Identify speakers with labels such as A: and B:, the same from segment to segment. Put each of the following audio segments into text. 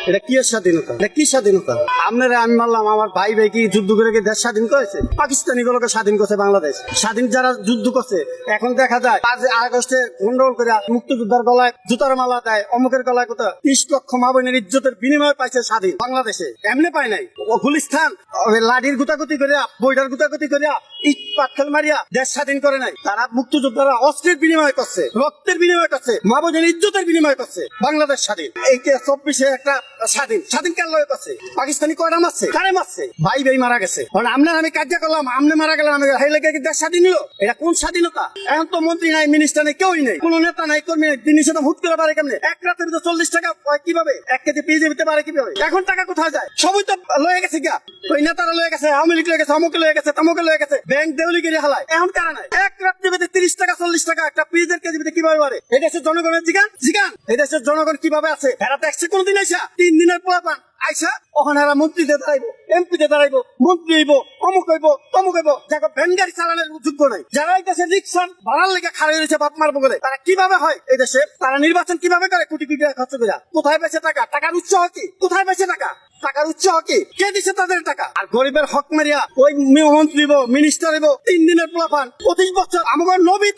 A: এটা কি স্বাধীনতা? এটা কি স্বাধীনতা? আপনারা আমি মানলাম, আমার ভাই ভাই কি যুদ্ধ করে কি দেশ স্বাধীন করেছে? পাকিস্তানি গুলোকে স্বাধীন করছে বাংলাদেশ। স্বাধীন যারা যুদ্ধ করছে, এখন দেখা যায় 5 আগস্টে গন্ডগোল করে মুক্তিযোদ্ধার গলায় জুতার মালা দেয়, অমুকের গলায় কোথাও 30 লক্ষ মা বোনের ইজ্জতের বিনিময়ে পাইছে স্বাধীন বাংলাদেশে। এমনি পায় নাই। ও গুলিস্তান লাঠির গুতাগুতি করিয়া, বইটার গুতাগুতি করিয়া, ইট পাটকেল মারিয়া দেশ স্বাধীন করে নাই। তারা মুক্তিযোদ্ধারা অস্ত্রের বিনিময় করছে, রক্তের বিনিময় করছে, মা বোনের ইজ্জতের বিনিময় করছে বাংলাদেশ স্বাধীন। এই 24-এ একটা স্বাধীন স্বাধীন কেন লয় করছে? পাকিস্তানি কয়টা মারছে? কারে মারছে? ভাই ভাই মারা গেছে। কারণ আপনার আমি কার্য করলাম, আপনি মারা গেলাম, আমি হাই লেগে দেশ স্বাধীন হলো? এটা কোন স্বাধীনতা? এখন তো মন্ত্রী নাই, মিনিস্টার নাই, কেউই নেই, কোন নেতা নাই, কর্মী নাই। তিনি সেটা হুট করে পারে কেমনে? এক রাতের ভিতরে 40 টাকা কিভাবে? 1 কেজি পেঁয়াজ দিতে পারে কিভাবে? এখন টাকা কোথায় যায়? সবই তো লয়ে গেছে গা। ওই নেতারা লয়ে গেছে, আওয়ামী লীগ লয়ে গেছে, অমুকে লয়ে গেছে, তমুকে লয়ে গেছে, ব্যাংক দেউলি গিয়ে হালায়। এখন কারা নাই? এক রাত্রে ভিতরে 30 টাকা 40 টাকা একটা পেঁয়াজের কেজি ভিতরে কিভাবে পারে? এই দেশের জনগণের জিগান জিগান এই দেশের জনগণ কিভাবে আছে? এরা তো একশো কোনদিন আইসা 3 দিনের পোলা পান আইসা ওখানে এরা মন্ত্রীতে দাঁড়াইবো, এমপিতে দাঁড়াইবো, মন্ত্রী হইব, অমুক হইব, তমুক হইব। যাকে ভ্যান গাড়ি চালানোর যোগ্য নাই, যারা এই দেশে রিক্সা ভাড়ার লেগে খাড়ি রয়েছে বাপ মারবো বলে, তারা কিভাবে হয় এই দেশে? তারা নির্বাচন কিভাবে করে? কোটি কোটি টাকা খরচ করে। কোথায় পেয়েছে টাকা? টাকার উৎস কি? কোথায় পেয়েছে টাকা? টাকার উৎস কি? কে দিচ্ছে তাদের টাকা? আর গরিবের হক মারিয়া ওই মন্ত্রী মিনিস্টার 3 দিনের পোলা পান 25 বছর। আমার নবী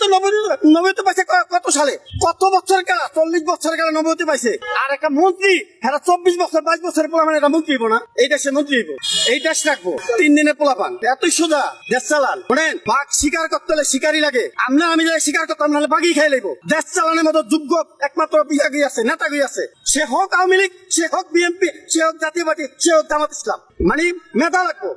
A: তো পাইছে কত সালে? কত বছর কালা? 40 বছর কালা নবী পাইছে। আর একটা মন্ত্রী এরা 24 বছর 22 বছরের পোলা মানে এটা মন্ত্রী হইব না? এই দেশে মন্ত্রী হইব, এই দেশ রাখবো। 3 দিনের পোলা পান এতই সোজা দেশ চালান। শোনেন, বাঘ শিকার করতে হলে শিকারই লাগে। আমরা আমি যাই শিকার করতাম, নাহলে বাঘই খাই লাগবো। দেশ চালানোর মতো যোগ্য একমাত্র বিভাগী আছে, নেতাগী আছে। সে হোক আওয়ামী লীগ, সে হোক বিএনপি, সে হোক জাতীয় পার্টি, সে হোক জামাত ইসলাম। মানে মেধা লাগবো।